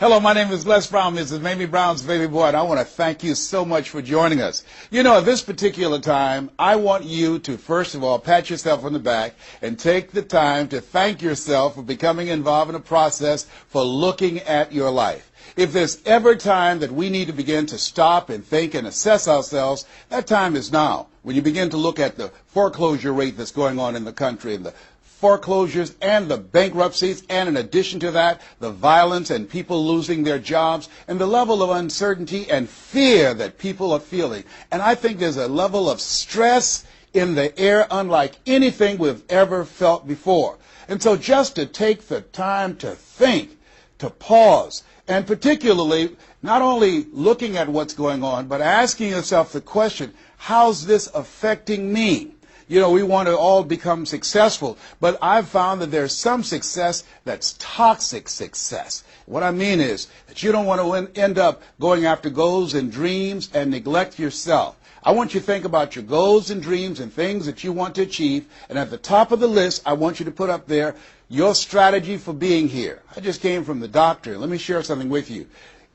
Hello, my name is Les Brown, Mrs. Mamie Brown's baby boy, and I want to thank you so much for joining us. You know, at this particular time, I want you to, first of all, pat yourself on the back and take the time to thank yourself for becoming involved in a process for looking at your life. If there's ever time that we need to begin to stop and think and assess ourselves, that time is now. When you begin to look at the foreclosure rate that's going on in the country and the foreclosures and the bankruptcies, and in addition to that, the violence and people losing their jobs and the level of uncertainty and fear that people are feeling. And I think there's a level of stress in the air unlike anything we've ever felt before. And so just to take the time to think, to pause, and particularly not only looking at what's going on, but asking yourself the question, how's this affecting me? You know, we want to all become successful, but I've found that there's some success that's toxic success. What I mean is that you don't want to end up going after goals and dreams and neglect yourself. I want you to think about your goals and dreams and things that you want to achieve, and at the top of the list, I want you to put up there your strategy for being here. I just came from the doctor. Let me share something with you.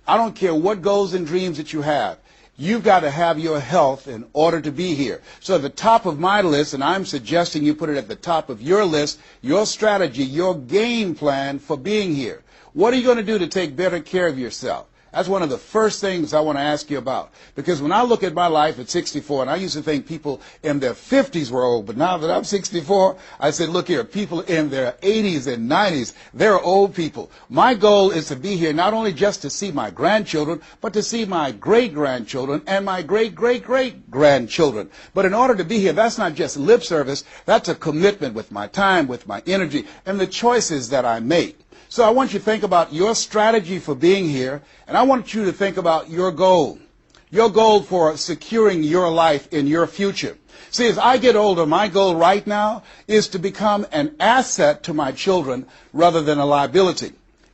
I don't care what goals and dreams that you have. You've got to have your health in order to be here. So at the top of my list, and I'm suggesting you put it at the top of your list, your strategy, your game plan for being here. What are you going to do to take better care of yourself? That's one of the first things I want to ask you about. Because when I look at my life at 64, and I used to think people in their 50s were old, but now that I'm 64, I said, look here, people in their 80s and 90s, they're old people. My goal is to be here not only just to see my grandchildren, but to see my great-grandchildren and my great-great-great-grandchildren. But in order to be here, that's not just lip service, that's a commitment with my time, with my energy, and the choices that I make. So I want you to think about your strategy for being here, and I want you to think about your goal for securing your life in your future. See, as I get older, my goal right now is to become an asset to my children rather than a liability,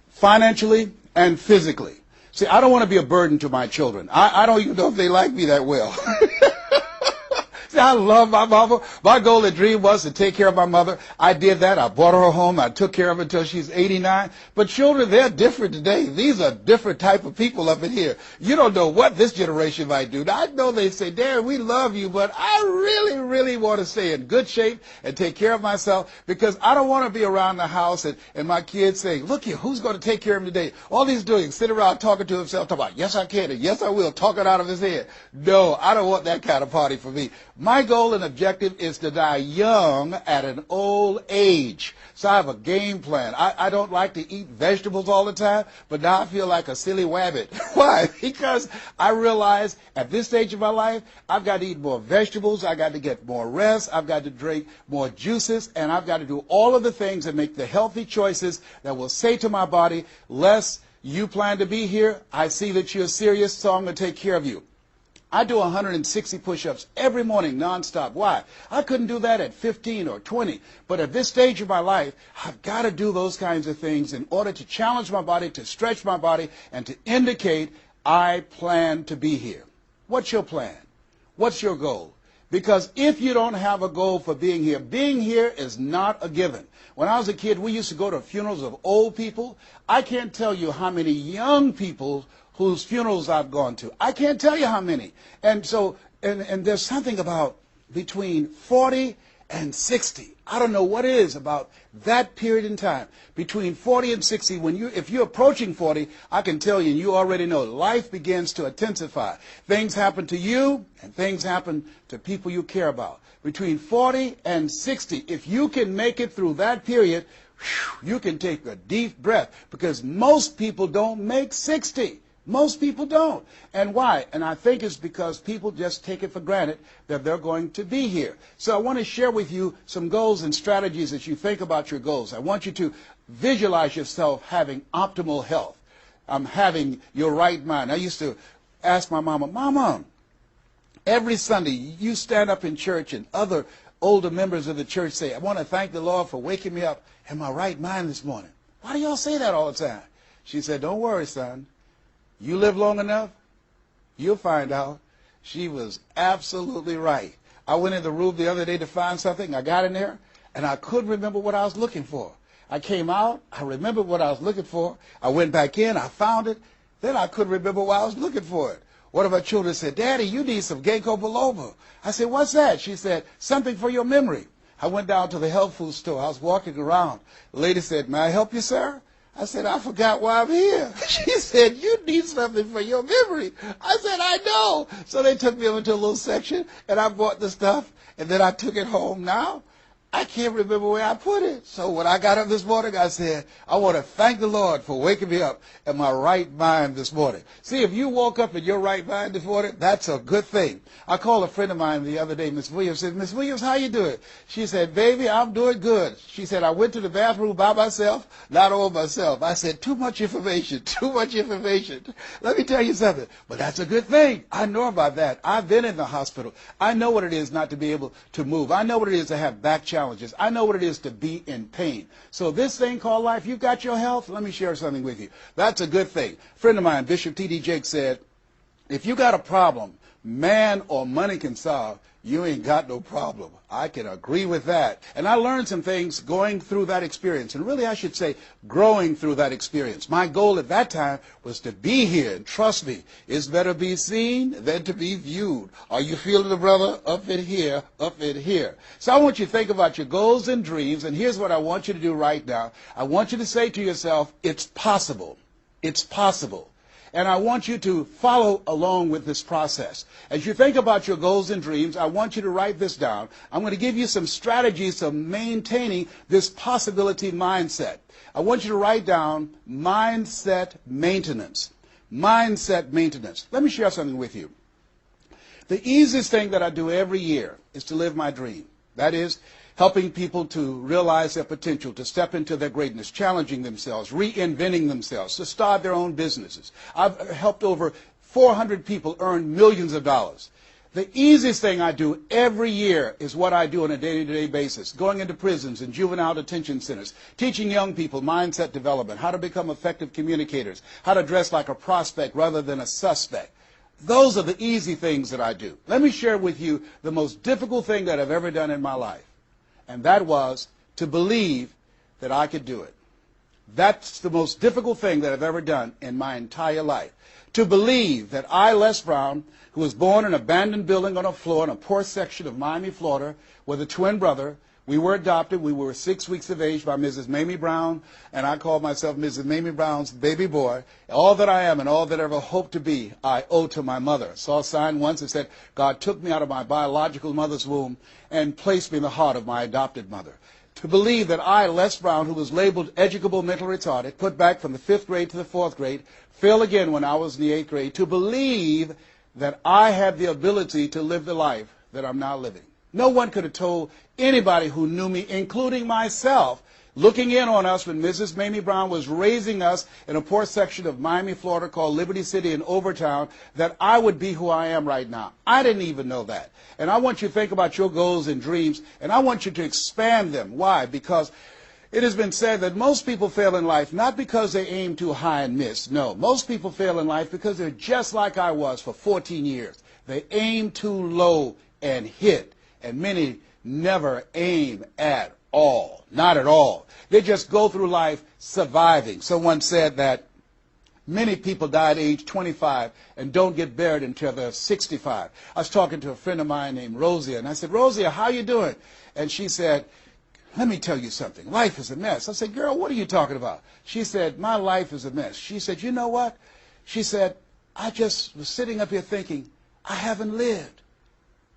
financially and physically. See, I don't want to be a burden to my children. I don't even know if they like me that well. I love my mama. My goal and dream was to take care of my mother. I did that. I brought her home. I took care of her until she's 89. But children, they're different today. These are different type of people up in here. You don't know what this generation might do. Now, I know they say, Dad, we love you, but I really, really want to stay in good shape and take care of myself because I don't want to be around the house and my kids saying, look here, who's going to take care of him today? All he's doing is sitting around talking to himself, talking about, yes, I can, and yes, I will, talking out of his head. No, I don't want that kind of party for me. My goal and objective is to die young at an old age. So I have a game plan. I don't like to eat vegetables all the time, but now I feel like a silly wabbit. Why? Because I realize at this stage of my life, I've got to eat more vegetables, I've got to get more rest, I've got to drink more juices, and I've got to do all of the things that make the healthy choices that will say to my body, Les, you plan to be here, I see that you're serious, so I'm going to take care of you. I do 160 push-ups every morning nonstop. Why? I couldn't do that at 15 or 20. But at this stage of my life, I've got to do those kinds of things in order to challenge my body, to stretch my body, and to indicate I plan to be here. What's your plan? What's your goal? Because if you don't have a goal for being here is not a given. When I was a kid, we used to go to funerals of old people. I can't tell you how many young people whose funerals I've gone to. I can't tell you how many. And so, and there's something about between 40 and 60. I don't know what it is about that period in time. Between 40 and 60, if you're approaching 40, I can tell you, and you already know, life begins to intensify. Things happen to you, and things happen to people you care about. Between 40 and 60, if you can make it through that period, you can take a deep breath, because most people don't make 60. Most people don't. And why? And I think it's because people just take it for granted that they're going to be here. So I want to share with you some goals and strategies as you think about your goals. I want you to visualize yourself having optimal health. Having your right mind. I used to ask my mama, Mama, every Sunday you stand up in church and other older members of the church say, I want to thank the Lord for waking me up in my right mind this morning. Why do y'all say that all the time? She said, don't worry, son. You live long enough, you'll find out. She was absolutely right. I went in the room the other day to find something. I got in there, and I couldn't remember what I was looking for. I came out. I remembered what I was looking for. I went back in. I found it. Then I couldn't remember why I was looking for it. One of my children said, Daddy, you need some ginkgo biloba. I said, what's that? She said, something for your memory. I went down to the health food store. I was walking around. The lady said, may I help you, sir? I said, I forgot why I'm here. She said, you need something for your memory. I said, I know. So they took me over to a little section, and I bought the stuff, and then I took it home. Now, I can't remember where I put it. So when I got up this morning, I said, I want to thank the Lord for waking me up in my right mind this morning. See, if you woke up in your right mind this morning, that's a good thing. I called a friend of mine the other day, Miss Williams, said, Miss Williams, how you doing? She said, baby, I'm doing good. She said, I went to the bathroom by myself, not all myself. I said, too much information, too much information. Let me tell you something, but that's a good thing. I know about that. I've been in the hospital. I know what it is not to be able to move. I know what it is to have back challenges. I know what it is to be in pain. So this thing called life, you got your health? Let me share something with you. That's a good thing. A friend of mine, Bishop T.D. Jakes, said, if you got a problem man or money can solve, you ain't got no problem. I can agree with that. And I learned some things going through that experience. And really, I should say, growing through that experience. My goal at that time was to be here. And trust me, it's better be seen than to be viewed. Are you feeling the brother? Up in here, up in here. So I want you to think about your goals and dreams. And here's what I want you to do right now. I want you to say to yourself, it's possible. It's possible. And I want you to follow along with this process. As you think about your goals and dreams, I want you to write this down. I'm going to give you some strategies to maintaining this possibility mindset. I want you to write down mindset maintenance. Mindset maintenance. Let me share something with you. The easiest thing that I do every year is to live my dream. That is, helping people to realize their potential, to step into their greatness, challenging themselves, reinventing themselves, to start their own businesses. I've helped over 400 people earn millions of dollars. The easiest thing I do every year is what I do on a day-to-day basis, going into prisons and juvenile detention centers, teaching young people mindset development, how to become effective communicators, how to dress like a prospect rather than a suspect. Those are the easy things that I do. Let me share with you the most difficult thing that I've ever done in my life. And that was to believe that I could do it. That's the most difficult thing that I've ever done in my entire life. To believe that I, Les Brown, who was born in an abandoned building on a floor in a poor section of Miami, Florida, with a twin brother. We were adopted. We were 6 weeks of age by Mrs. Mamie Brown, and I called myself Mrs. Mamie Brown's baby boy. All that I am and all that I ever hope to be, I owe to my mother. I saw a sign once that said, God took me out of my biological mother's womb and placed me in the heart of my adopted mother. To believe that I, Les Brown, who was labeled educable mental retarded, put back from the 5th grade to the 4th grade, failed again when I was in the 8th grade, to believe that I had the ability to live the life that I'm now living. No one could have told anybody who knew me, including myself, looking in on us when Mrs. Mamie Brown was raising us in a poor section of Miami, Florida called Liberty City in Overtown, that I would be who I am right now. I didn't even know that. And I want you to think about your goals and dreams, and I want you to expand them. Why? Because it has been said that most people fail in life not because they aim too high and miss. No, most people fail in life because they're just like I was for 14 years. They aim too low and hit. And many never aim at all, not at all. They just go through life surviving. Someone said that many people die at age 25 and don't get buried until they're 65. I was talking to a friend of mine named Rosia, and I said, Rosia, how you doing? And she said, let me tell you something. Life is a mess. I said, girl, what are you talking about? She said, my life is a mess. She said, you know what? She said, I just was sitting up here thinking, I haven't lived.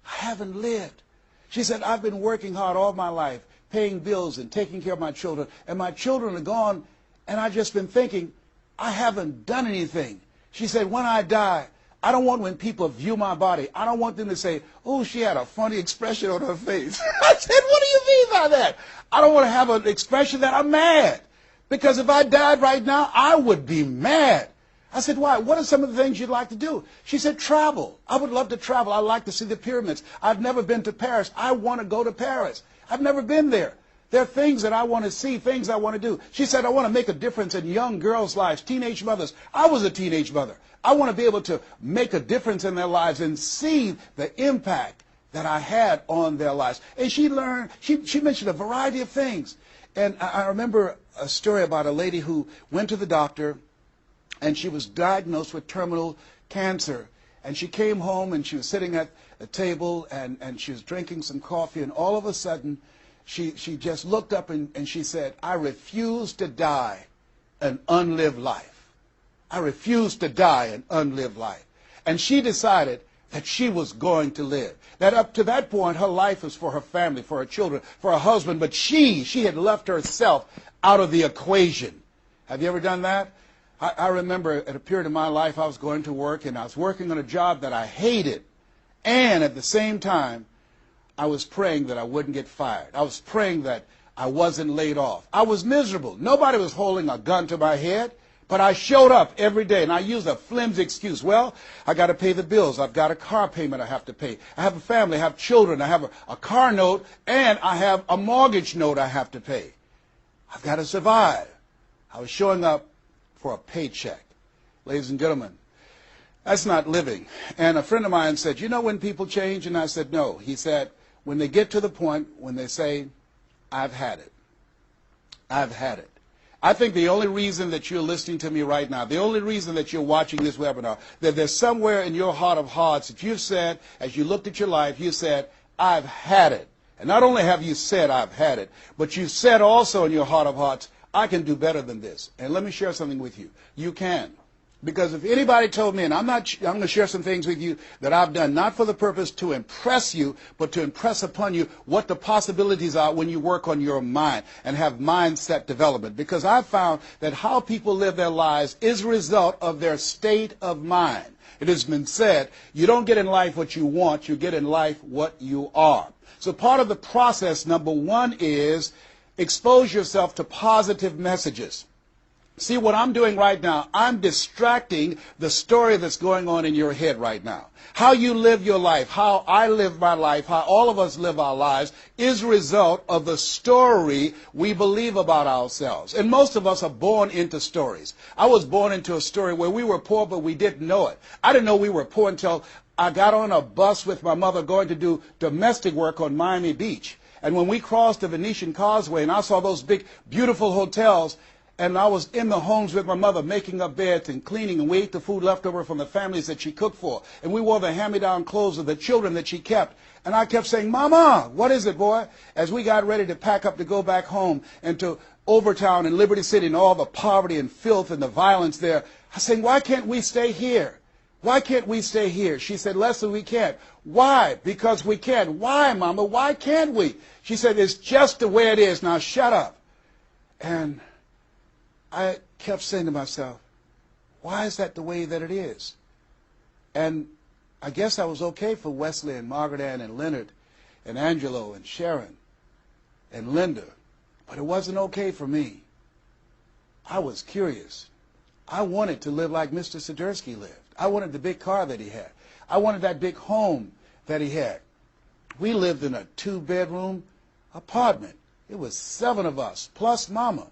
I haven't lived. She said, I've been working hard all my life, paying bills and taking care of my children, and my children are gone, and I've just been thinking, I haven't done anything. She said, when I die, I don't want when people view my body, I don't want them to say, oh, she had a funny expression on her face. I said, what do you mean by that? I don't want to have an expression that I'm mad, because if I died right now, I would be mad. I said, why? What are some of the things you'd like to do? She said, travel. I would love to travel. I'd like to see the pyramids. I've never been to Paris. I want to go to Paris. I've never been there. There are things that I want to see, things I want to do. She said, I want to make a difference in young girls' lives, teenage mothers. I was a teenage mother. I want to be able to make a difference in their lives and see the impact that I had on their lives. And she mentioned a variety of things. And I remember a story about a lady who went to the doctor, and she was diagnosed with terminal cancer. And she came home, and she was sitting at a table, and she was drinking some coffee, and all of a sudden, she just looked up and she said, "I refuse to die an unlived life. I refuse to die an unlived life." And she decided that she was going to live. That up to that point, her life was for her family, for her children, for her husband, but she had left herself out of the equation. Have you ever done that? I remember at a period of my life, I was going to work, and I was working on a job that I hated. And at the same time, I was praying that I wouldn't get fired. I was praying that I wasn't laid off. I was miserable. Nobody was holding a gun to my head. But I showed up every day, and I used a flimsy excuse. Well, I got to pay the bills. I've got a car payment I have to pay. I have a family. I have children. I have a car note, and I have a mortgage note I have to pay. I've got to survive. I was showing up for a paycheck. Ladies and gentlemen, that's not living. And a friend of mine said, "You know when people change?" And I said, "No." He said, "When they get to the point when they say, 'I've had it. I've had it.'" I think the only reason that you're listening to me right now, the only reason that you're watching this webinar, that there's somewhere in your heart of hearts that you've said, as you looked at your life, you said, "I've had it." And not only have you said, "I've had it," but you said also in your heart of hearts, "I can do better than this." And let me share something with you. You can. Because if anybody told me, and I'm going to share some things with you that I've done, not for the purpose to impress you, but to impress upon you what the possibilities are when you work on your mind and have mindset development. Because I've found that how people live their lives is a result of their state of mind. It has been said, you don't get in life what you want, you get in life what you are. So part of the process, number one, is expose yourself to positive messages. See, what I'm doing right now, I'm distracting the story that's going on in your head right now. How you live your life, how I live my life, how all of us live our lives is a result of the story we believe about ourselves. And most of us are born into stories. I was born into a story where we were poor, but we didn't know it. I didn't know we were poor until I got on a bus with my mother going to do domestic work on Miami Beach. And when we crossed the Venetian Causeway and I saw those big, beautiful hotels, and I was in the homes with my mother making up beds and cleaning, and we ate the food left over from the families that she cooked for. And we wore the hand-me-down clothes of the children that she kept. And I kept saying, "Mama, what is it, boy?" As we got ready to pack up to go back home and to Overtown and Liberty City and all the poverty and filth and the violence there, I was saying, "Why can't we stay here? Why can't we stay here?" She said, "Leslie, we can't." "Why?" "Because we can." "Why, Mama? Why can't we?" She said, "It's just the way it is. Now shut up." And I kept saying to myself, why is that the way that it is? And I guess I was okay for Wesley and Margaret Ann and Leonard and Angelo and Sharon and Linda, but it wasn't okay for me. I was curious. I wanted to live like Mr. Sidursky lived. I wanted the big car that he had. I wanted that big home that he had. We lived in a 2-bedroom apartment. It was 7 of us, plus Mama.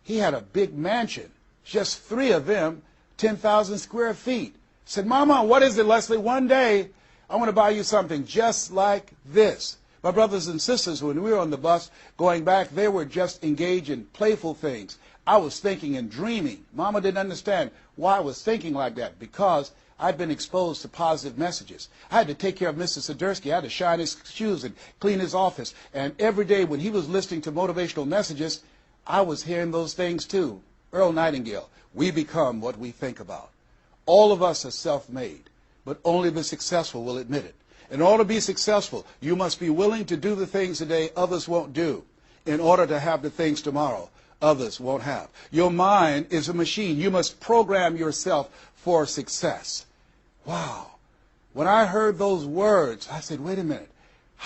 He had a big mansion, just 3 of them, 10,000 square feet. I said, "Mama, what is it, Leslie? One day, I want to buy you something just like this." My brothers and sisters, when we were on the bus going back, they were just engaged in playful things. I was thinking and dreaming. Mama didn't understand why I was thinking like that, because I'd been exposed to positive messages. I had to take care of Mr. Sidursky. I had to shine his shoes and clean his office. And every day when he was listening to motivational messages, I was hearing those things too. Earl Nightingale, we become what we think about. All of us are self-made, but only the successful will admit it. In order to be successful, you must be willing to do the things today others won't do in order to have the things tomorrow others won't have. Your mind is a machine. You must program yourself for success. Wow. When I heard those words, I said, wait a minute.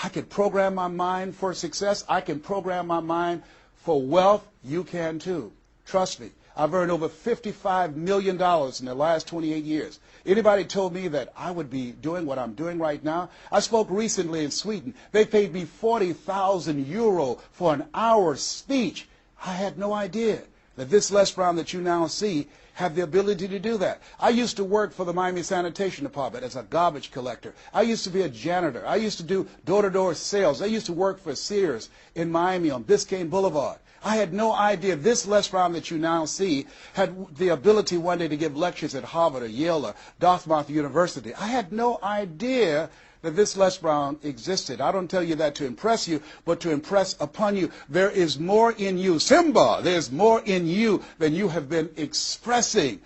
I could program my mind for success. I can program my mind for wealth. You can too. Trust me. I've earned over $55 million in the last 28 years. Anybody told me that I would be doing what I'm doing right now? I spoke recently in Sweden. They paid me 40,000 euro for an hour's speech. I had no idea that this Les Brown that you now see have the ability to do that. I used to work for the Miami Sanitation Department as a garbage collector. I used to be a janitor. I used to do door-to-door sales. I used to work for Sears in Miami on Biscayne Boulevard. I had no idea this Les Brown that you now see had the ability one day to give lectures at Harvard or Yale or Dartmouth University. I had no idea that this Les Brown existed. I don't tell you that to impress you, but to impress upon you. There is more in you. Simba, there's more in you than you have been expressing.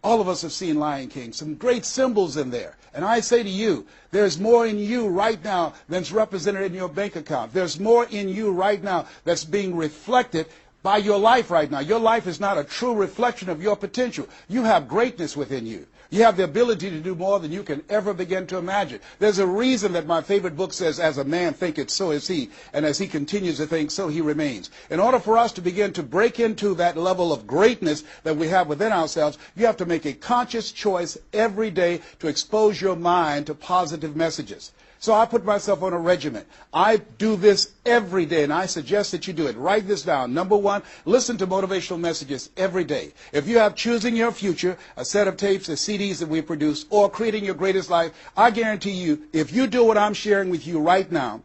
All of us have seen Lion King, some great symbols in there. And I say to you, there's more in you right now than's represented in your bank account. There's more in you right now that's being reflected by your life right now. Your life is not a true reflection of your potential. You have greatness within you. You have the ability to do more than you can ever begin to imagine. There's a reason that my favorite book says, as a man thinketh, so is he. And as he continues to think, so he remains. In order for us to begin to break into that level of greatness that we have within ourselves, you have to make a conscious choice every day to expose your mind to positive messages. So I put myself on a regimen. I do this every day, and I suggest that you do it. Write this down. Number one, listen to motivational messages every day. If you have Choosing Your Future, a set of tapes, the CDs that we produce, or Creating Your Greatest Life, I guarantee you, if you do what I'm sharing with you right now,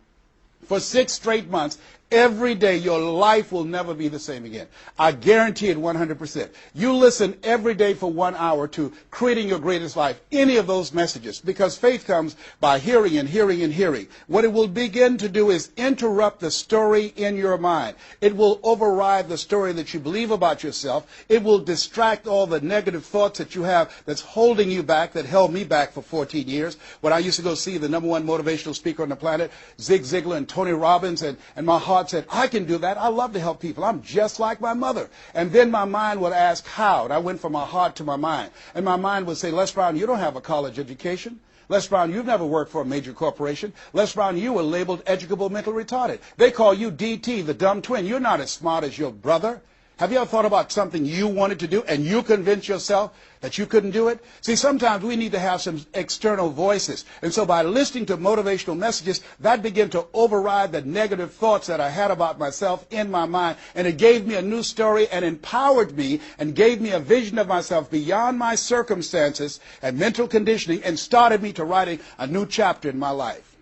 for 6 straight months, every day your life will never be the same again. I guarantee it 100%. You listen every day for 1 hour to Creating Your Greatest Life, any of those messages, because faith comes by hearing and hearing and hearing. What it will begin to do is interrupt the story in your mind. It will override the story that you believe about yourself. It will distract all the negative thoughts that you have that's holding you back, that held me back for 14 years. When I used to go see the #1 motivational speaker on the planet, Zig Ziglar and Tony Robbins, and my heart said, I can do that. I love to help people. I'm just like my mother. And then my mind would ask how. And I went from my heart to my mind. And my mind would say, Les Brown, you don't have a college education. Les Brown, you've never worked for a major corporation. Les Brown, you were labeled educable mental retarded. They call you DT, the dumb twin. You're not as smart as your brother. Have you ever thought about something you wanted to do and you convinced yourself that you couldn't do it? See, sometimes we need to have some external voices. And so by listening to motivational messages, that began to override the negative thoughts that I had about myself in my mind. And it gave me a new story and empowered me and gave me a vision of myself beyond my circumstances and mental conditioning and started me to writing a new chapter in my life.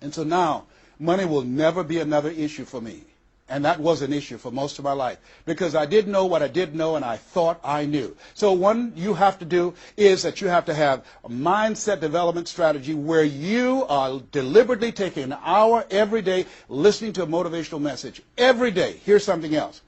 And so now, money will never be another issue for me. And that was an issue for most of my life because I didn't know what I didn't know and I thought I knew. So one you have to do is that you have to have a mindset development strategy where you are deliberately taking an hour every day listening to a motivational message. Every day. Here's something else.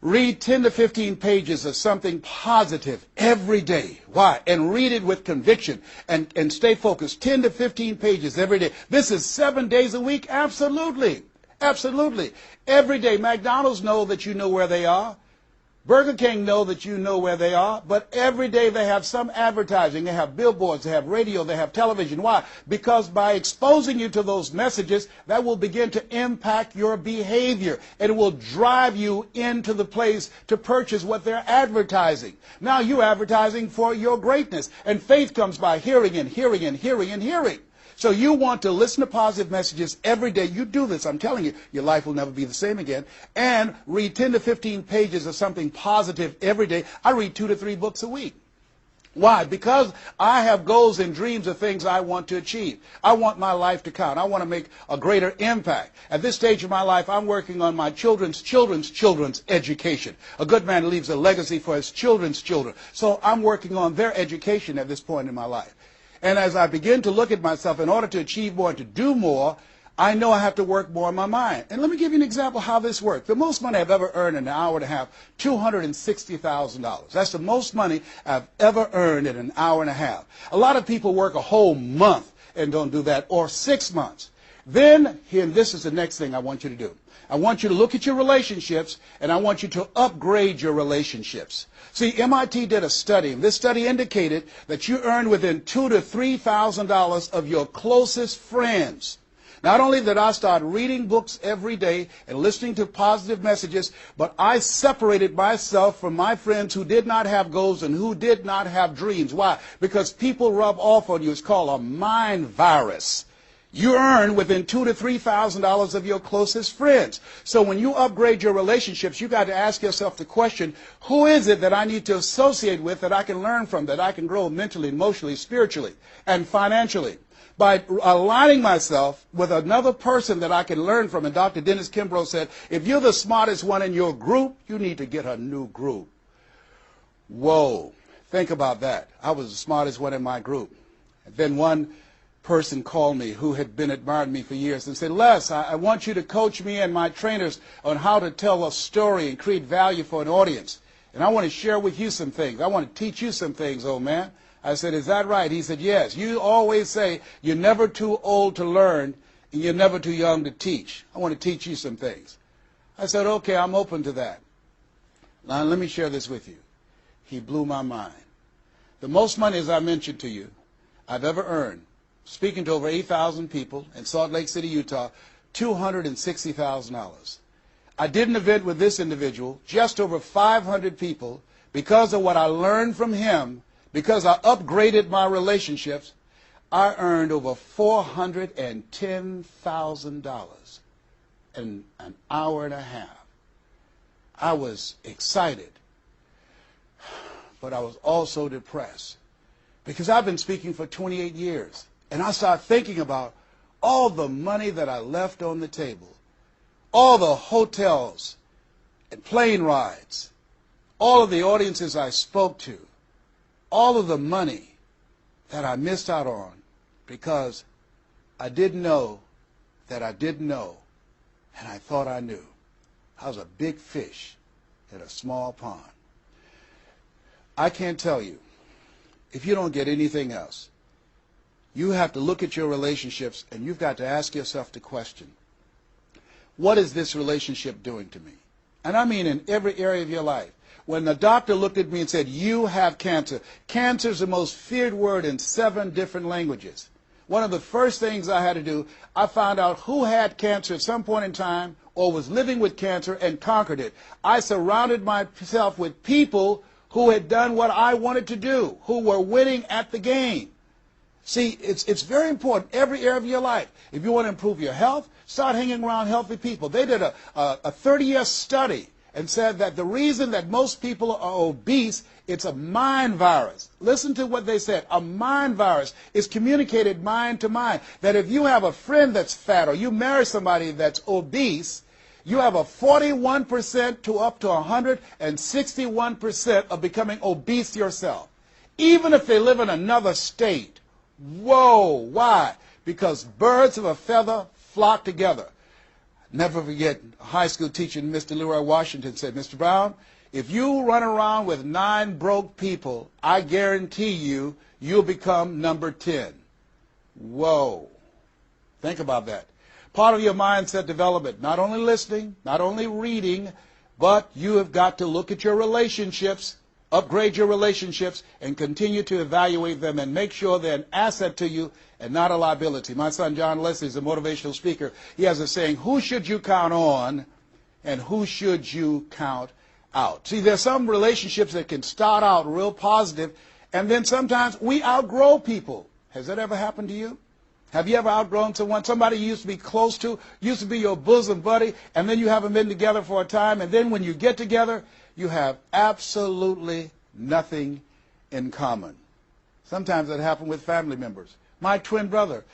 Read 10 to 15 pages of something positive every day. Why? And read it with conviction and stay focused. 10 to 15 pages every day. This is 7 days a week? Absolutely. Absolutely. Every day, McDonald's know that you know where they are. Burger King know that you know where they are. But every day they have some advertising. They have billboards, they have radio, they have television. Why? Because by exposing you to those messages, that will begin to impact your behavior. And it will drive you into the place to purchase what they're advertising. Now you're advertising for your greatness. And faith comes by hearing and hearing and hearing and hearing. So you want to listen to positive messages every day. You do this, I'm telling you, your life will never be the same again. And read 10 to 15 pages of something positive every day. I read 2 to 3 books a week. Why? Because I have goals and dreams of things I want to achieve. I want my life to count. I want to make a greater impact. At this stage of my life, I'm working on my children's education. A good man leaves a legacy for his children's children. So I'm working on their education at this point in my life. And as I begin to look at myself, in order to achieve more and to do more, I know I have to work more on my mind. And let me give you an example how this works. The most money I've ever earned in an hour and a half, $260,000. That's the most money I've ever earned in an hour and a half. A lot of people work a whole month and don't do that, or 6 months. Then, and this is the next thing I want you to do. I want you to look at your relationships, and I want you to upgrade your relationships. See, MIT did a study, and this study indicated that you earn within $2,000 to $3,000 of your closest friends. Not only did I start reading books every day and listening to positive messages, but I separated myself from my friends who did not have goals and who did not have dreams. Why? Because people rub off on you. It's called a mind virus. You earn within $2,000 to $3,000 of your closest friends. So when you upgrade your relationships, you got to ask yourself the question, who is it that I need to associate with, that I can learn from, that I can grow mentally, emotionally, spiritually, and financially? By aligning myself with another person that I can learn from. And Dr. Dennis Kimbrough said, if you're the smartest one in your group, you need to get a new group. Whoa, think about that. I was the smartest one in my group. And then one person called me who had been admiring me for years and said, Les, I want you to coach me and my trainers on how to tell a story and create value for an audience. And I want to share with you some things. I want to teach you some things, old man. I said, is that right? He said, yes. You always say you're never too old to learn and you're never too young to teach. I want to teach you some things. I said, okay, I'm open to that. Now, let me share this with you. He blew my mind. The most money, as I mentioned to you, I've ever earned, speaking to over 8,000 people in Salt Lake City, Utah, $260,000. I did an event with this individual, just over 500 people, because of what I learned from him, because I upgraded my relationships. I earned over $410,000 in an hour and a half. I was excited, but I was also depressed, because I've been speaking for 28 years. And I started thinking about all the money that I left on the table, all the hotels and plane rides, all of the audiences I spoke to, all of the money that I missed out on because I didn't know that I didn't know, and I thought I knew. I was a big fish in a small pond. I can't tell you, if you don't get anything else, you have to look at your relationships and you've got to ask yourself the question, what is this relationship doing to me? And I mean in every area of your life. When the doctor looked at me and said, you have cancer. Cancer is the most feared word in 7 different languages. One of the first things I had to do, I found out who had cancer at some point in time or was living with cancer and conquered it. I surrounded myself with people who had done what I wanted to do, who were winning at the game. See, it's very important, every area of your life. If you want to improve your health, start hanging around healthy people. They did a 30-year study and said that the reason that most people are obese, it's a mind virus. Listen to what they said. A mind virus is communicated mind to mind. That if you have a friend that's fat or you marry somebody that's obese, you have a 41% to up to 161% of becoming obese yourself. Even if they live in another state. Whoa, why? Because birds of a feather flock together. Never forget, a high school teacher, Mr. Leroy Washington, said, Mr. Brown, if you run around with 9 broke people, I guarantee you, you'll become number 10. Whoa. Think about that. Part of your mindset development, not only listening, not only reading, but you have got to look at your relationships, upgrade your relationships, and continue to evaluate them and make sure they're an asset to you and not a liability. My son John Leslie is a motivational speaker. He has a saying, who should you count on and who should you count out? See, there's some relationships that can start out real positive, and then sometimes we outgrow people. Has that ever happened to you? Have you ever outgrown someone? Somebody you used to be close to, used to be your bosom buddy, and then you haven't been together for a time, and then when you get together, you have absolutely nothing in common. Sometimes that happens with family members. My twin brother,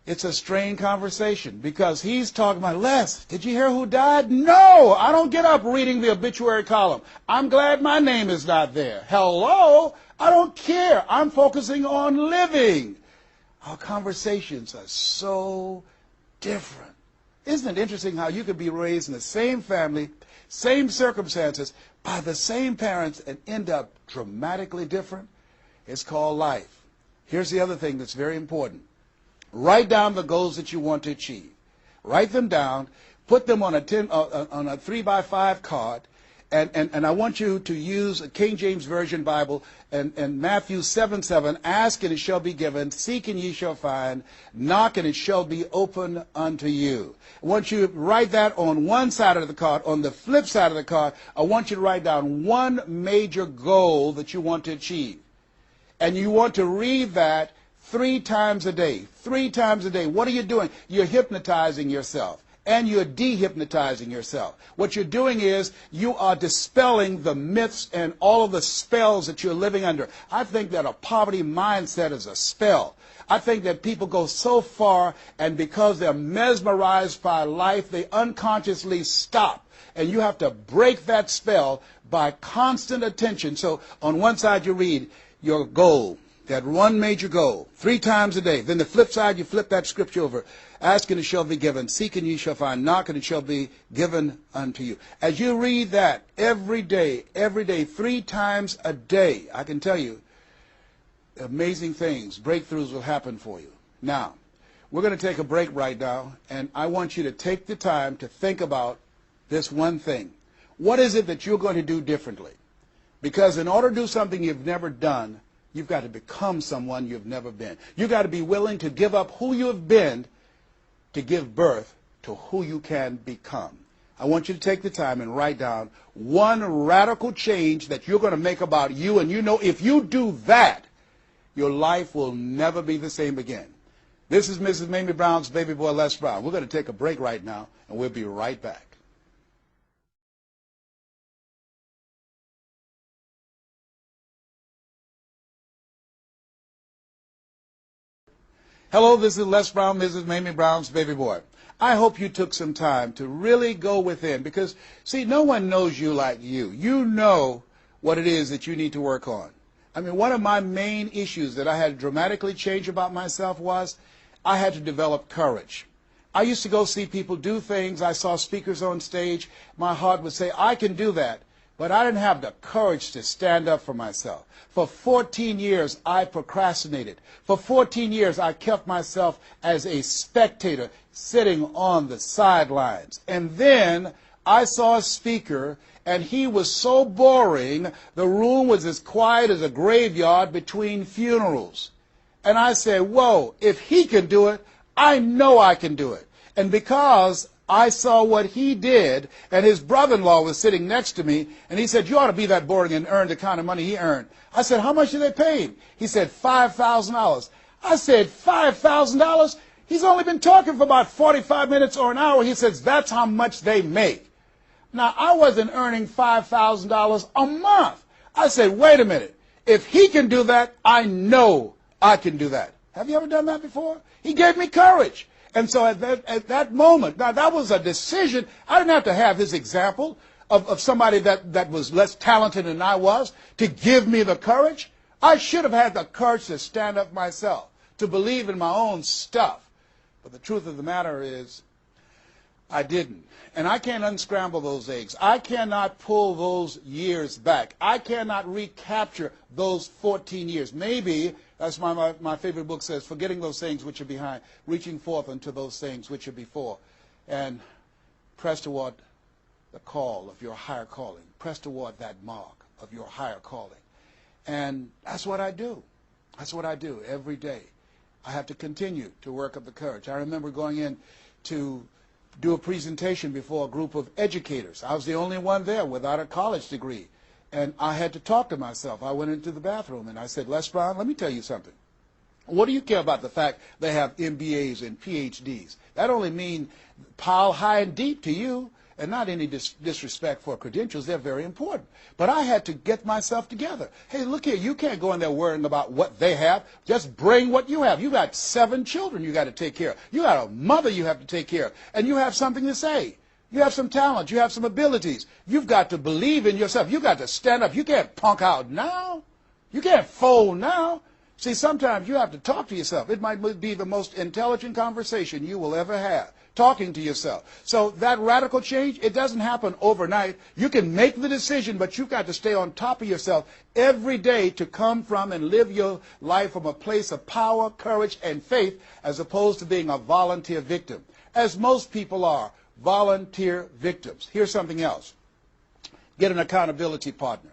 it's a strained conversation because he's talking about, Les, did you hear who died? No, I don't get up reading the obituary column. I'm glad my name is not there. Hello, I don't care. I'm focusing on living. Our conversations are so different. Isn't it interesting how you could be raised in the same family, same circumstances, by the same parents and end up dramatically different? It's called life. Here's the other thing that's very important. Write down the goals that you want to achieve. Write them down. Put them on a 3x5 card. And I want you to use a King James Version Bible and Matthew 7:7. Ask and it shall be given. Seek and ye shall find. Knock and it shall be open unto you. I want you to write that on one side of the card. On the flip side of the card, I want you to write down one major goal that you want to achieve. And you want to read that 3 times a day. 3 times a day. What are you doing? You're hypnotizing yourself. And you're dehypnotizing yourself. What you're doing is you are dispelling the myths and all of the spells that you're living under. I think that a poverty mindset is a spell. I think that people go so far, and because they're mesmerized by life, they unconsciously stop. And you have to break that spell by constant attention. So on one side you read your goal, that one major goal, 3 times a day. Then the flip side, you flip that scripture over. Ask and it shall be given. Seek and ye shall find. Knock and it shall be given unto you. As you read that every day, 3 times a day, I can tell you, amazing things, breakthroughs will happen for you. Now, we're going to take a break right now, and I want you to take the time to think about this one thing. What is it that you're going to do differently? Because in order to do something you've never done, you've got to become someone you've never been. You've got to be willing to give up who you have been to give birth to who you can become. I want you to take the time and write down one radical change that you're going to make about you, and you know if you do that, your life will never be the same again. This is Mrs. Mamie Brown's baby boy, Les Brown. We're going to take a break right now, and we'll be right back. Hello, this is Les Brown, Mrs. Mamie Brown's baby boy. I hope you took some time to really go within because, see, no one knows you like you. You know what it is that you need to work on. I mean, one of my main issues that I had to dramatically change about myself was I had to develop courage. I used to go see people do things. I saw speakers on stage. My heart would say, I can do that. But I didn't have the courage to stand up for myself. For 14 years, I procrastinated. For 14 years, I kept myself as a spectator sitting on the sidelines. And then I saw a speaker, and he was so boring, the room was as quiet as a graveyard between funerals. And I said, whoa, if he can do it, I know I can do it. And because I saw what he did, and his brother-in-law was sitting next to me, and he said, you ought to be that boring and earn the kind of money he earned. I said, how much did they pay him? He said, $5,000. I said, $5,000? He's only been talking for about 45 minutes or an hour. He says, that's how much they make. Now, I wasn't earning $5,000 a month. I said, wait a minute. If he can do that, I know I can do that. Have you ever done that before? He gave me courage. And so at that moment, now that was a decision. I didn't have to have his example of somebody that was less talented than I was to give me the courage. I should have had the courage to stand up myself, to believe in my own stuff. But the truth of the matter is, I didn't. And I can't unscramble those eggs. I cannot pull those years back. I cannot recapture those 14 years. Maybe, that's why my favorite book says, forgetting those things which are behind, reaching forth unto those things which are before. And press toward the call of your higher calling. Press toward that mark of your higher calling. And that's what I do. That's what I do every day. I have to continue to work up the courage. I remember going in to do a presentation before a group of educators. I was the only one there without a college degree. And I had to talk to myself. I went into the bathroom and I said, Les Brown, let me tell you something. What do you care about the fact they have MBAs and PhDs? That only means pile high and deep to you, and not any disrespect for credentials. They're very important. But I had to get myself together. Hey, look here, you can't go in there worrying about what they have. Just bring what you have. You got 7 children you got to take care of. You got a mother you have to take care of. And you have something to say. You have some talent. You have some abilities. You've got to believe in yourself. You've got to stand up. You can't punk out now. You can't fold now. See, sometimes you have to talk to yourself. It might be the most intelligent conversation you will ever have, talking to yourself. So that radical change, it doesn't happen overnight. You can make the decision, but you've got to stay on top of yourself every day to come from and live your life from a place of power, courage, and faith, as opposed to being a volunteer victim, as most people are, volunteer victims. Here's something else. Get an accountability partner.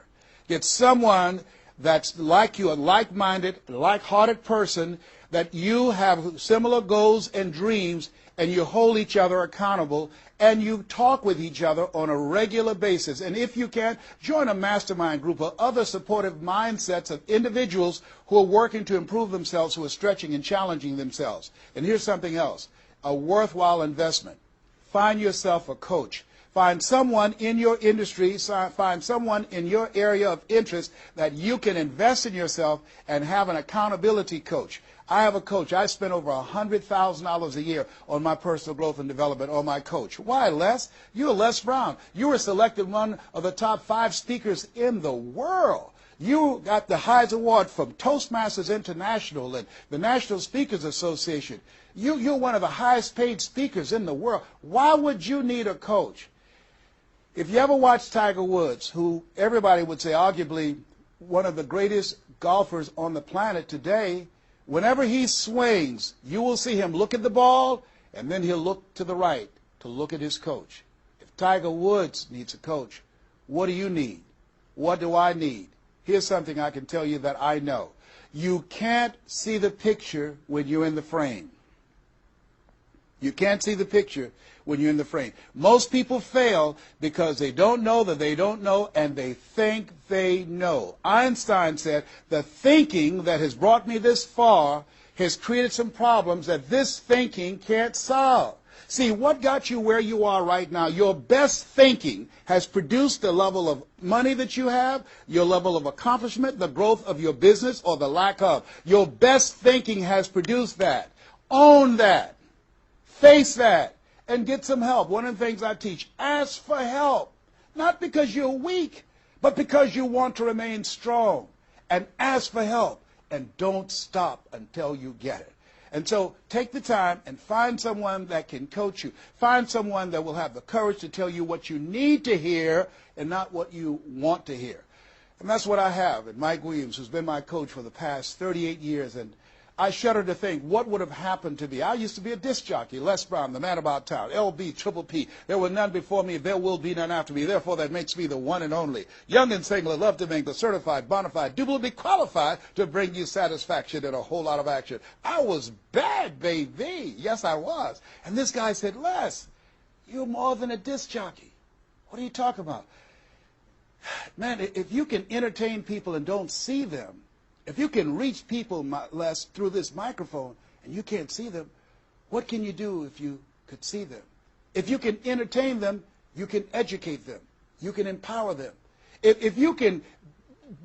Get someone that's like you, a like-minded, like-hearted person that you have similar goals and dreams, and you hold each other accountable, and you talk with each other on a regular basis. And if you can, join a mastermind group of other supportive mindsets of individuals who are working to improve themselves, who are stretching and challenging themselves. And here's something else, a worthwhile investment. Find yourself a coach. Find someone in your industry, find someone in your area of interest that you can invest in yourself and have an accountability coach. I have a coach. I spend over $100,000 a year on my personal growth and development on my coach. Why, Les? You're Les Brown. You were selected one of the top 5 speakers in the world. You got the highest award from Toastmasters International and the National Speakers Association. You're one of the highest paid speakers in the world. Why would you need a coach? If you ever watch Tiger Woods, who everybody would say arguably one of the greatest golfers on the planet today, whenever he swings, you will see him look at the ball, and then he'll look to the right to look at his coach. If Tiger Woods needs a coach, what do you need? What do I need? Here's something I can tell you that I know. You can't see the picture when you're in the frame. You can't see the picture when you're in the frame. Most people fail because they don't know that they don't know, and they think they know. Einstein said, the thinking that has brought me this far has created some problems that this thinking can't solve. See, what got you where you are right now? Your best thinking has produced the level of money that you have, your level of accomplishment, the growth of your business, or the lack of. Your best thinking has produced that. Own that. Face that. And get some help. One of the things I teach, ask for help. Not because you're weak, but because you want to remain strong. And ask for help. And don't stop until you get it. And so take the time and find someone that can coach you. Find someone that will have the courage to tell you what you need to hear and not what you want to hear. And that's what I have. And Mike Williams, who's been my coach for the past 38 years, and I shudder to think what would have happened to me. I used to be a disc jockey, Les Brown, the man about town, LB, Triple P. There were none before me, there will be none after me. Therefore, that makes me the one and only. Young and single, love to mingle, certified, bona fide, duly qualified to bring you satisfaction and a whole lot of action. I was bad, baby. Yes, I was. And this guy said, Les, you're more than a disc jockey. What are you talking about? Man, if you can entertain people and don't see them, if you can reach people, Les, through this microphone and you can't see them, what can you do if you could see them? If you can entertain them, you can educate them. You can empower them. If you can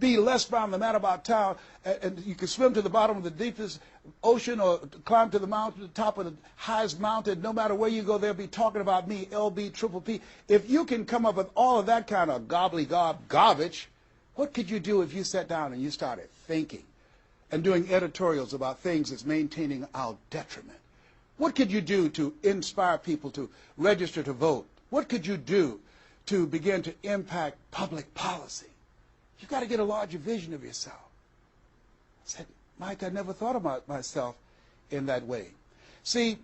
be Les Brown, the man about town, and you can swim to the bottom of the deepest ocean or climb to the mountain, the top of the highest mountain, no matter where you go, they'll be talking about me, LB, Triple P. If you can come up with all of that kind of gobbly-gob garbage, what could you do if you sat down and you started thinking and doing editorials about things that's maintaining our detriment? What could you do to inspire people to register to vote? What could you do to begin to impact public policy? You've got to get a larger vision of yourself. I said, Mike, I never thought about myself in that way. See,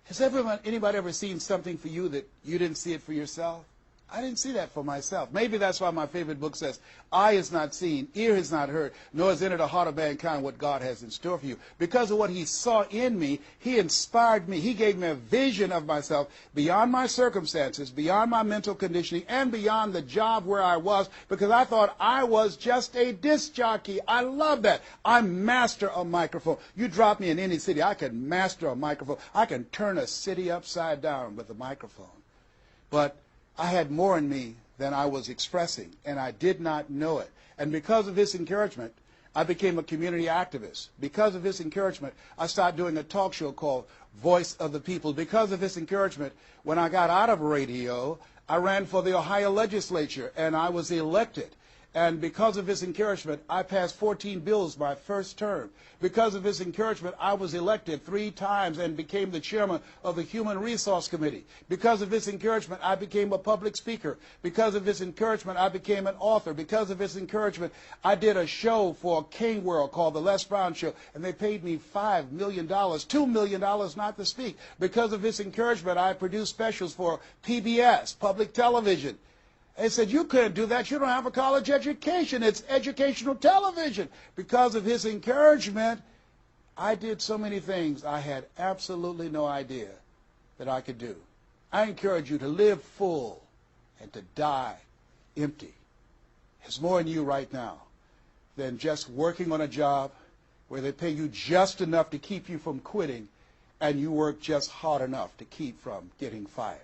has anybody ever seen something for you that you didn't see it for yourself? I didn't see that for myself. Maybe that's why my favorite book says, eye has not seen, ear has not heard, nor has entered the heart of mankind what God has in store for you. Because of what he saw in me, he inspired me. He gave me a vision of myself beyond my circumstances, beyond my mental conditioning, and beyond the job where I was, because I thought I was just a disc jockey. I love that. I master a microphone. You drop me in any city, I can master a microphone. I can turn a city upside down with a microphone. But I had more in me than I was expressing, and I did not know it. And because of his encouragement, I became a community activist. Because of his encouragement, I started doing a talk show called Voice of the People. Because of his encouragement, when I got out of radio, I ran for the Ohio legislature, and I was elected. And because of his encouragement, I passed 14 bills my first term. Because of his encouragement, I was elected 3 times and became the chairman of the Human Resource Committee. Because of his encouragement, I became a public speaker. Because of his encouragement, I became an author. Because of his encouragement, I did a show for King World called The Les Brown Show, and they paid me $5 million, $2 million not to speak. Because of his encouragement, I produced specials for PBS, public television. They said, you couldn't do that. You don't have a college education. It's educational television. Because of his encouragement, I did so many things I had absolutely no idea that I could do. I encourage you to live full and to die empty. There's more in you right now than just working on a job where they pay you just enough to keep you from quitting and you work just hard enough to keep from getting fired.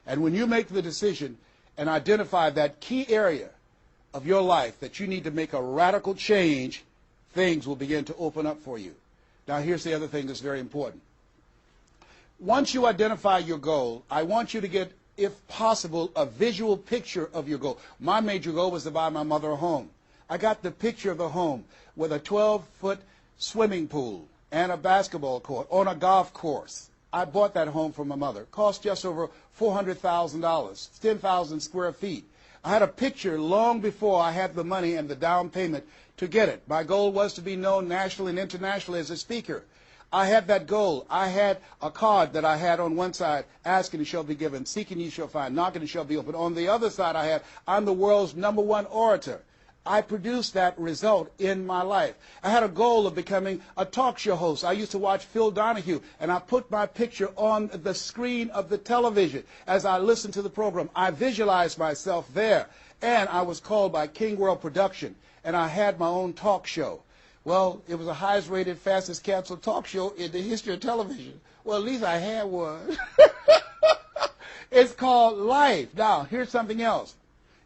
And when you make the decision and identify that key area of your life that you need to make a radical change, things will begin to open up for you. Now, here's the other thing that's very important. Once you identify your goal, I want you to get, if possible, a visual picture of your goal. My major goal was to buy my mother a home. I got the picture of the home with a 12-foot swimming pool and a basketball court on a golf course. I bought that home for my mother. It cost just over $400,000, 10,000 square feet. I had a picture long before I had the money and the down payment to get it. My goal was to be known nationally and internationally as a speaker. I had that goal. I had a card that I had on one side, asking, it shall be given, seeking, ye shall find, knocking, it shall be opened. On the other side, I had, I'm the world's #1 orator. I produced that result in my life. I had a goal of becoming a talk show host. I used to watch Phil Donahue, and I put my picture on the screen of the television as I listened to the program. I visualized myself there, and I was called by King World Production, and I had my own talk show. Well, it was the highest rated, fastest canceled talk show in the history of television. Well, at least I had one. It's called life. Now, here's something else.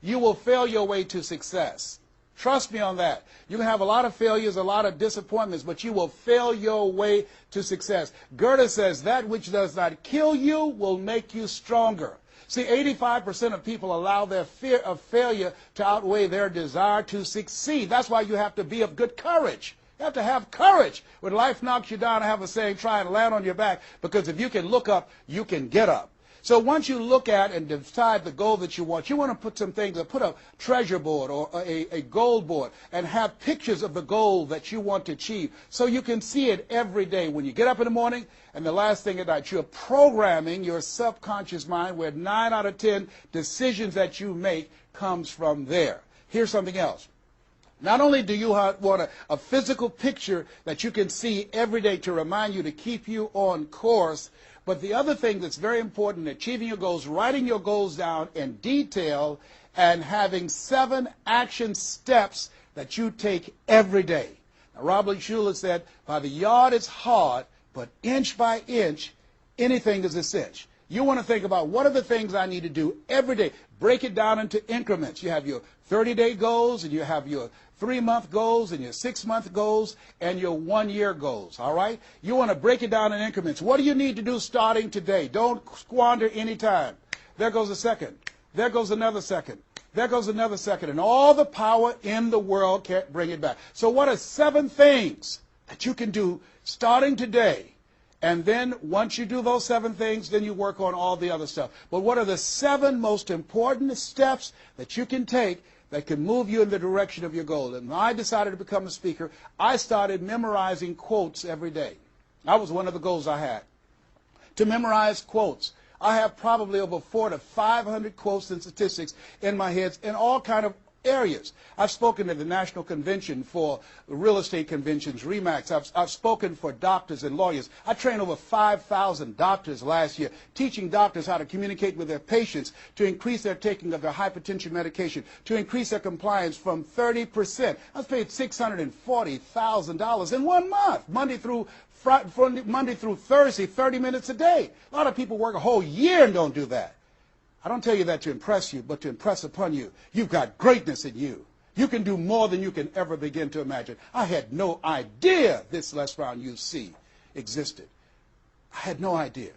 You will fail your way to success. Trust me on that. You can have a lot of failures, a lot of disappointments, but you will fail your way to success. Goethe says, that which does not kill you will make you stronger. See, 85% of people allow their fear of failure to outweigh their desire to succeed. That's why you have to be of good courage. You have to have courage. When life knocks you down, I have a saying, try and land on your back, because if you can look up, you can get up. So once you look at and decide the goal that you want to put some things, put a treasure board or a goal board and have pictures of the goal that you want to achieve so you can see it every day when you get up in the morning and the last thing at night. You're programming your subconscious mind where 9 out of 10 decisions that you make comes from there. Here's something else. Not only do you want a physical picture that you can see every day to remind you to keep you on course, but the other thing that's very important in achieving your goals, writing your goals down in detail and having 7 action steps that you take every day. Now, Robert Schuller said, by the yard it's hard, but inch by inch, anything is a cinch. You want to think about what are the things I need to do every day. Break it down into increments. You have your 30-day goals, and you have your 3-month goals, and your 6-month goals, and your 1-year goals, all right? You want to break it down in increments. What do you need to do starting today? Don't squander any time. There goes a second. There goes another second. There goes another second. And all the power in the world can't bring it back. So what are 7 things that you can do starting today? And then once you do those 7 things, then you work on all the other stuff. But what are the 7 most important steps that you can take that can move you in the direction of your goal? And when I decided to become a speaker, I started memorizing quotes every day. That was one of the goals I had, to memorize quotes. I have probably over 400 to 500 quotes and statistics in my head in all kind of areas. I've spoken at the National Convention for real estate conventions, RE/MAX. I've spoken for doctors and lawyers. I trained over 5,000 doctors last year, teaching doctors how to communicate with their patients to increase their taking of their hypertension medication, to increase their compliance from 30%. I was paid $640,000 in 1 month, Monday through Thursday, 30 minutes a day. A lot of people work a whole year and don't do that. I don't tell you that to impress you, but to impress upon you. You've got greatness in you. You can do more than you can ever begin to imagine. I had no idea this Les Brown UC existed. I had no idea.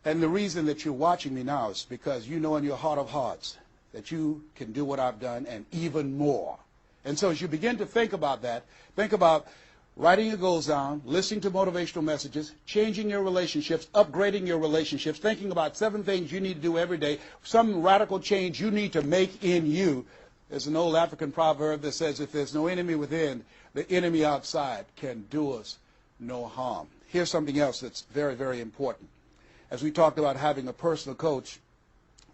And the reason that you're watching me now is because you know in your heart of hearts that you can do what I've done and even more. And so as you begin to think about that, think about writing your goals down, listening to motivational messages, changing your relationships, upgrading your relationships, thinking about 7 things you need to do every day, some radical change you need to make in you. There's an old African proverb that says, if there's no enemy within, the enemy outside can do us no harm. Here's something else that's very, very important. As we talked about having a personal coach,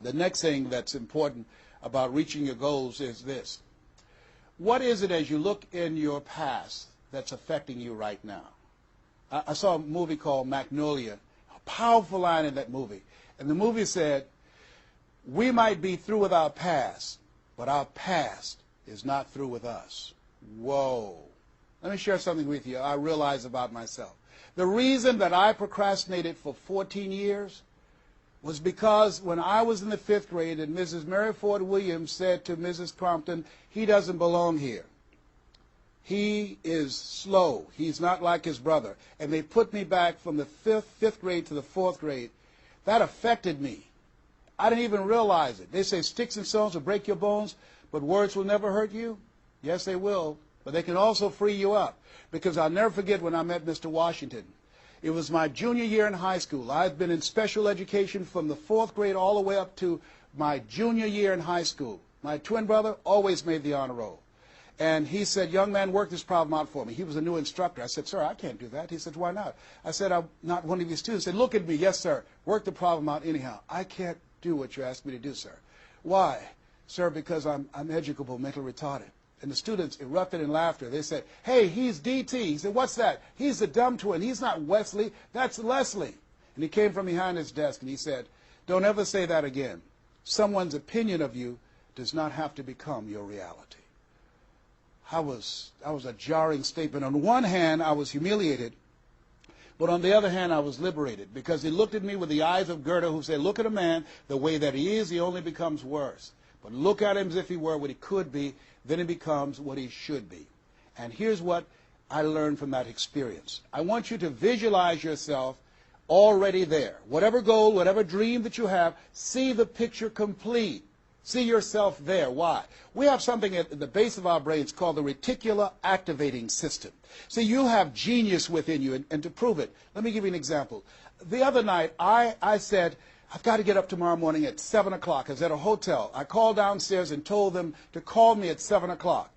the next thing that's important about reaching your goals is this. What is it as you look in your past that's affecting you right now? I saw a movie called Magnolia, a powerful line in that movie. And the movie said, we might be through with our past, but our past is not through with us. Whoa. Let me share something with you I realize about myself. The reason that I procrastinated for 14 years was because when I was in the 5th grade and Mrs. Mary Ford Williams said to Mrs. Crompton, he doesn't belong here. He is slow. He's not like his brother. And they put me back from the 5th grade to the 4th grade. That affected me. I didn't even realize it. They say sticks and stones will break your bones, but words will never hurt you. Yes, they will. But they can also free you up. Because I'll never forget when I met Mr. Washington. It was my junior year in high school. I've been in special education from the 4th grade all the way up to my junior year in high school. My twin brother always made the honor roll. And he said, young man, work this problem out for me. He was a new instructor. I said, sir, I can't do that. He said, why not? I said, I'm not one of your students. He said, look at me. Yes, sir. Work the problem out anyhow. I can't do what you asked me to do, sir. Why? Sir, because I'm educable, mentally retarded. And the students erupted in laughter. They said, hey, he's DT. He said, what's that? He's the dumb twin. He's not Wesley. That's Leslie. And he came from behind his desk and he said, don't ever say that again. Someone's opinion of you does not have to become your reality. That was a jarring statement. On one hand, I was humiliated, but on the other hand, I was liberated because he looked at me with the eyes of Goethe who said, look at a man the way that he is, he only becomes worse. But look at him as if he were what he could be, then he becomes what he should be. And here's what I learned from that experience. I want you to visualize yourself already there. Whatever goal, whatever dream that you have, see the picture complete. See yourself there. Why? We have something at the base of our brains called the reticular activating system. See, you have genius within you, and to prove it, let me give you an example. The other night, I said, I've got to get up tomorrow morning at 7 o'clock. I was at a hotel. I called downstairs and told them to call me at 7 o'clock.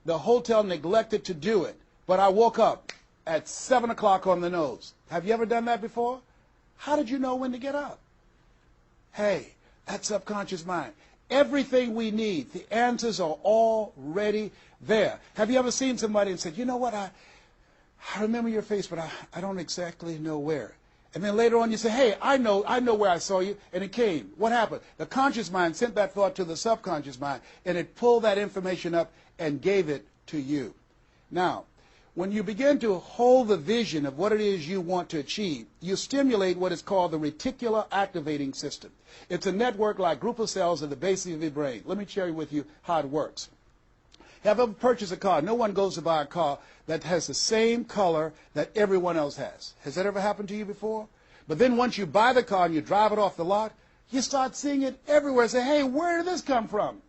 The hotel neglected to do it, but I woke up at 7 o'clock on the nose. Have you ever done that before? How did you know when to get up? Hey, that subconscious mind. Everything we need, the answers are already there. Have you ever seen somebody and said, you know what, I remember your face, but I don't exactly know where. And then later on you say, hey, I know where I saw you, and it came. What happened? The conscious mind sent that thought to the subconscious mind, and it pulled that information up and gave it to you. Now, when you begin to hold the vision of what it is you want to achieve, you stimulate what is called the reticular activating system. It's a network like group of cells at the base of your brain. Let me share with you how it works. Have you ever purchased a car? No one goes to buy a car that has the same color that everyone else has. Has that ever happened to you before? But then once you buy the car and you drive it off the lot, you start seeing it everywhere. Say, hey, where did this come from?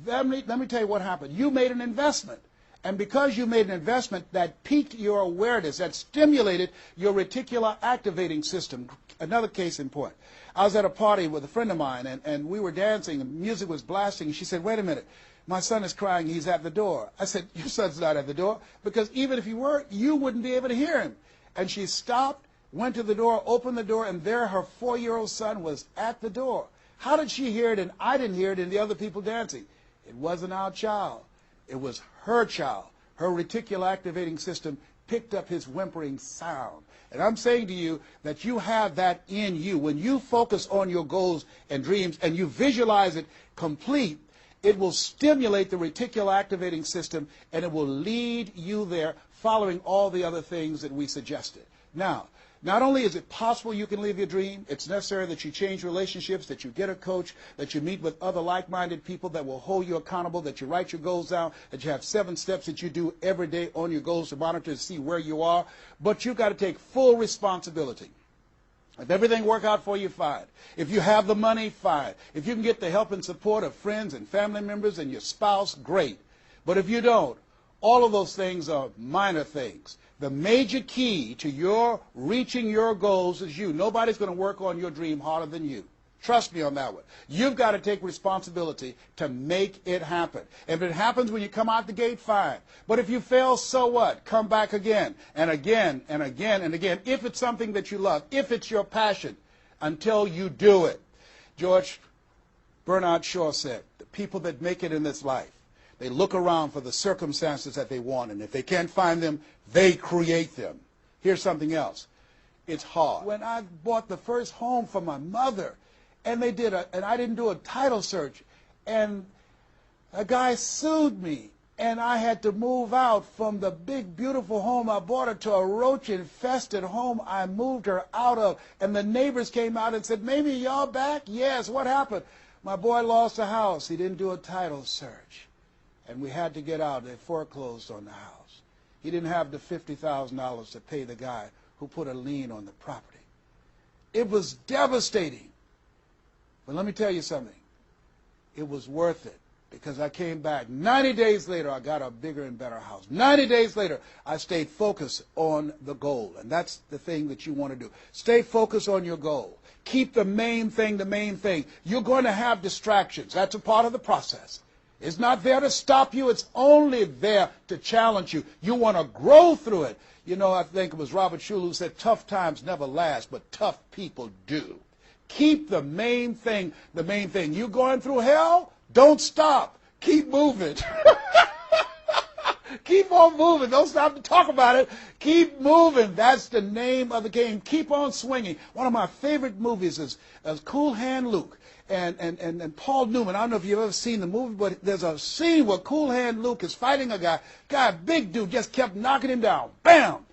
Let me tell you what happened. You made an investment. And because you made an investment, that piqued your awareness, that stimulated your reticular activating system. Another case in point. I was at a party with a friend of mine, and we were dancing, and music was blasting. And she said, wait a minute, my son is crying, he's at the door. I said, your son's not at the door, because even if he were, you wouldn't be able to hear him. And she stopped, went to the door, opened the door, and there her 4-year-old son was at the door. How did she hear it and I didn't hear it and the other people dancing? It wasn't our child. It was her child. Her reticular activating system picked up his whimpering sound. And I'm saying to you that you have that in you. When you focus on your goals and dreams and you visualize it complete, it will stimulate the reticular activating system and it will lead you there following all the other things that we suggested. Now, not only is it possible you can live your dream, it's necessary that you change relationships, that you get a coach, that you meet with other like-minded people that will hold you accountable, that you write your goals down, that you have 7 steps that you do every day on your goals to monitor to see where you are. But you've got to take full responsibility. If everything work out for you, fine. If you have the money, fine. If you can get the help and support of friends and family members and your spouse, great. But if you don't, all of those things are minor things. The major key to your reaching your goals is you. Nobody's going to work on your dream harder than you. Trust me on that one. You've got to take responsibility to make it happen. If it happens when you come out the gate, fine. But if you fail, so what? Come back again and again and again and again. If it's something that you love, if it's your passion, until you do it. George Bernard Shaw said, the people that make it in this life, they look around for the circumstances that they want, and if they can't find them, they create them. Here's something else. It's hard. When I bought the first home for my mother, and I didn't do a title search, and a guy sued me, and I had to move out from the big, beautiful home I bought her to a roach-infested home I moved her out of. And the neighbors came out and said, "Mamie, y'all back?" "Yes, what happened?" "My boy lost a house. He didn't do a title search. And we had to get out. They foreclosed on the house. He didn't have the $50,000 to pay the guy who put a lien on the property." It was devastating. But let me tell you something. It was worth it. Because I came back. 90 days later, I got a bigger and better house. 90 days later, I stayed focused on the goal. And that's the thing that you want to do. Stay focused on your goal. Keep the main thing the main thing. You're going to have distractions. That's a part of the process. It's not there to stop you. It's only there to challenge you. You want to grow through it. You know, I think it was Robert Schuller who said, "Tough times never last, but tough people do." Keep the main thing the main thing. You going through hell? Don't stop. Keep moving. Keep on moving. Don't stop to talk about it. Keep moving. That's the name of the game. Keep on swinging. One of my favorite movies is Cool Hand Luke and Paul Newman. I don't know if you've ever seen the movie, but there's a scene where Cool Hand Luke is fighting a guy, big dude, just kept knocking him down. Bam!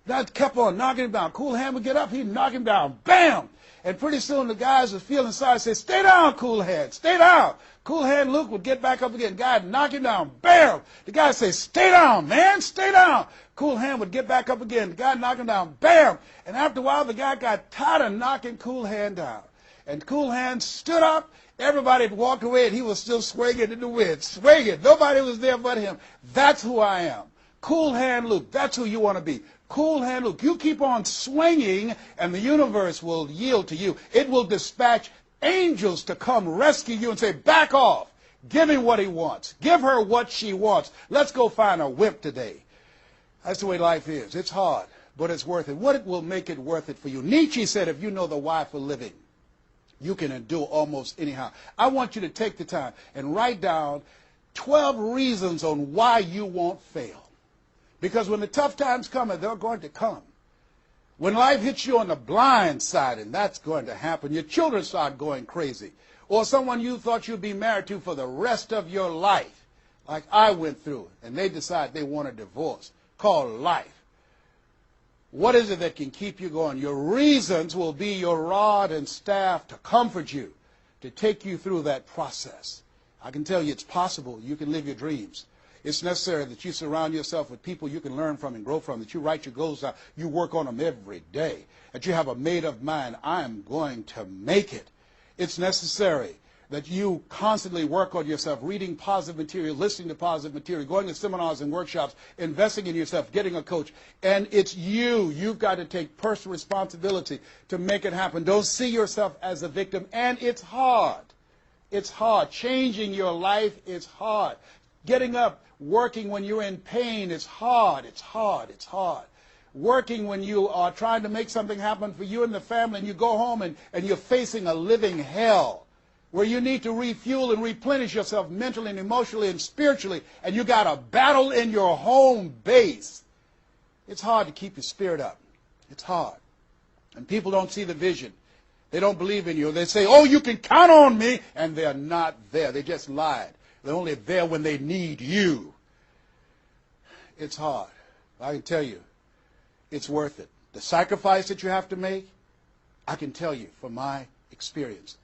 That kept on knocking him down. Cool Hand would get up, he'd knock him down. Bam! And pretty soon the guys would feel inside and say, "Stay down, Cool Hand, stay down." Cool Hand Luke would get back up again. Guy would knock him down. Bam! The guy would say, "Stay down, man, stay down." Cool Hand would get back up again. The guy would knock him down. Bam! And after a while, the guy got tired of knocking Cool Hand down. And Cool Hand stood up. Everybody had walked away, and he was still swinging in the wind. Swinging. Nobody was there but him. That's who I am. Cool Hand Luke. That's who you want to be. Cool Hand Luke. You keep on swinging, and the universe will yield to you. It will dispatch angels to come rescue you and say, "Back off. Give him what he wants. Give her what she wants. Let's go find a wimp today." That's the way life is. It's hard, but it's worth it. What will make it worth it for you? Nietzsche said, if you know the why for living, you can endure almost anyhow. I want you to take the time and write down 12 reasons on why you won't fail. Because when the tough times come, and they're going to come, when life hits you on the blind side, and that's going to happen, your children start going crazy, or someone you thought you'd be married to for the rest of your life, like I went through, and they decide they want a divorce, called life. What is it that can keep you going? Your reasons will be your rod and staff to comfort you, to take you through that process. I can tell you it's possible. You can live your dreams. It's necessary that you surround yourself with people you can learn from and grow from, that you write your goals down, you work on them every day, that you have a made-up mind, I am going to make it. It's necessary that you constantly work on yourself, reading positive material, listening to positive material, going to seminars and workshops, investing in yourself, getting a coach. And it's you. You've got to take personal responsibility to make it happen. Don't see yourself as a victim. And it's hard. It's hard. Changing your life is hard. Getting up, working when you're in pain is hard. It's hard. It's hard. Working when you are trying to make something happen for you and the family, and you go home and you're facing a living hell where you need to refuel and replenish yourself mentally and emotionally and spiritually, and you got a battle in your home base. It's hard to keep your spirit up. It's hard. And people don't see the vision. They don't believe in you. They say, "Oh, you can count on me," and they're not there. They just lied. They're only there when they need you. It's hard. I can tell you, it's worth it. The sacrifice that you have to make, I can tell you from my experience,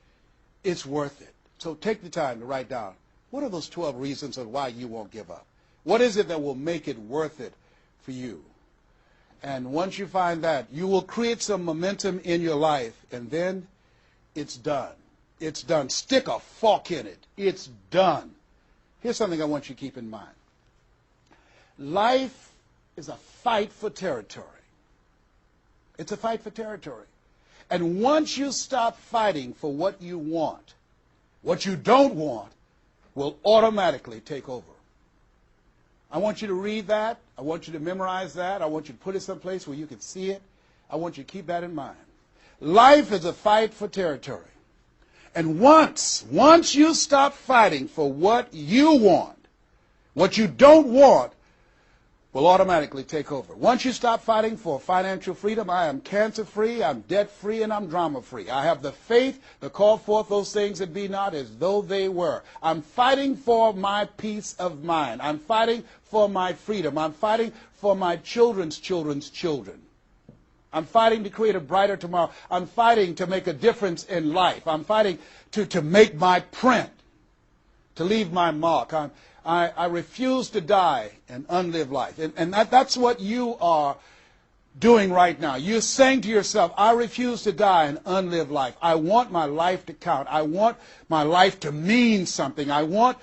it's worth it. So take the time to write down, what are those 12 reasons of why you won't give up? What is it that will make it worth it for you? And once you find that, you will create some momentum in your life, and then it's done. It's done. Stick a fork in it. It's done. Here's something I want you to keep in mind. Life is a fight for territory. It's a fight for territory. And once you stop fighting for what you want, what you don't want will automatically take over. I want you to read that. I want you to memorize that. I want you to put it someplace where you can see it. I want you to keep that in mind. Life is a fight for territory. And once you stop fighting for what you want, what you don't want will automatically take over. Once you stop fighting for financial freedom, I am cancer-free, I'm debt-free, and I'm drama-free. I have the faith to call forth those things that be not as though they were. I'm fighting for my peace of mind. I'm fighting for my freedom. I'm fighting for my children's children's children. I'm fighting to create a brighter tomorrow. I'm fighting to make a difference in life. I'm fighting to make my print, to leave my mark. I refuse to die and unlive life. And that's what you are doing right now. You're saying to yourself, I refuse to die and unlive life. I want my life to count. I want my life to mean something. I want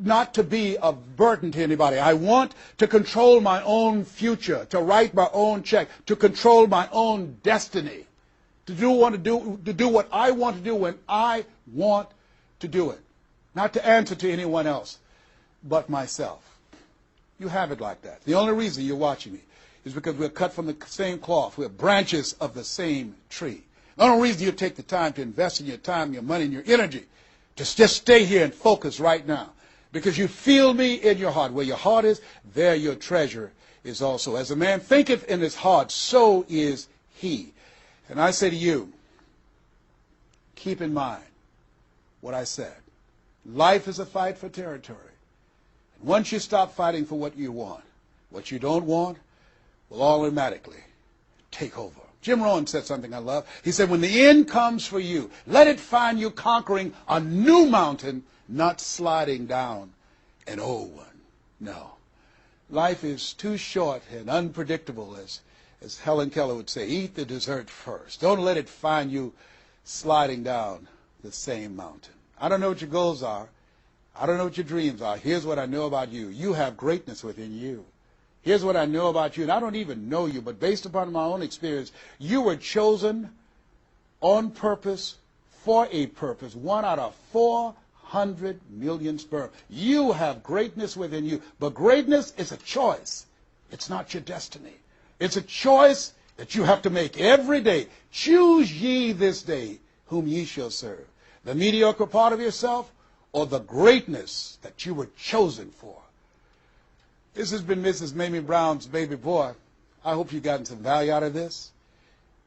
not to be a burden to anybody. I want to control my own future, to write my own check, to control my own destiny, to do what I want to do when I want to do it, not to answer to anyone else but myself. You have it like that. The only reason you're watching me is because we're cut from the same cloth. We're branches of the same tree. The only reason you take the time to invest in your time, your money, and your energy to just stay here and focus right now, because you feel me in your heart. Where your heart is, there your treasure is also. As a man thinketh in his heart, so is he. And I say to you, keep in mind what I said. Life is a fight for territory. And once you stop fighting for what you want, what you don't want will automatically take over. Jim Rohn said something I love. He said, when the end comes for you, let it find you conquering a new mountain, not sliding down an old one. No. Life is too short and unpredictable, as Helen Keller would say. Eat the dessert first. Don't let it find you sliding down the same mountain. I don't know what your goals are. I don't know what your dreams are. Here's what I know about you. You have greatness within you. Here's what I know about you, and I don't even know you, but based upon my own experience, you were chosen on purpose for a purpose. 1 out of 400 million sperm. You have greatness within you, but greatness is a choice. It's not your destiny. It's a choice that you have to make every day. Choose ye this day whom ye shall serve. The mediocre part of yourself or the greatness that you were chosen for. This has been Mrs. Mamie Brown's Baby Boy. I hope you've gotten some value out of this.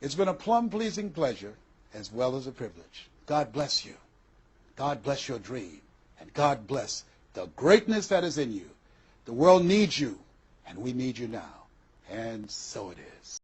It's been a plum-pleasing pleasure as well as a privilege. God bless you. God bless your dream. And God bless the greatness that is in you. The world needs you, and we need you now. And so it is.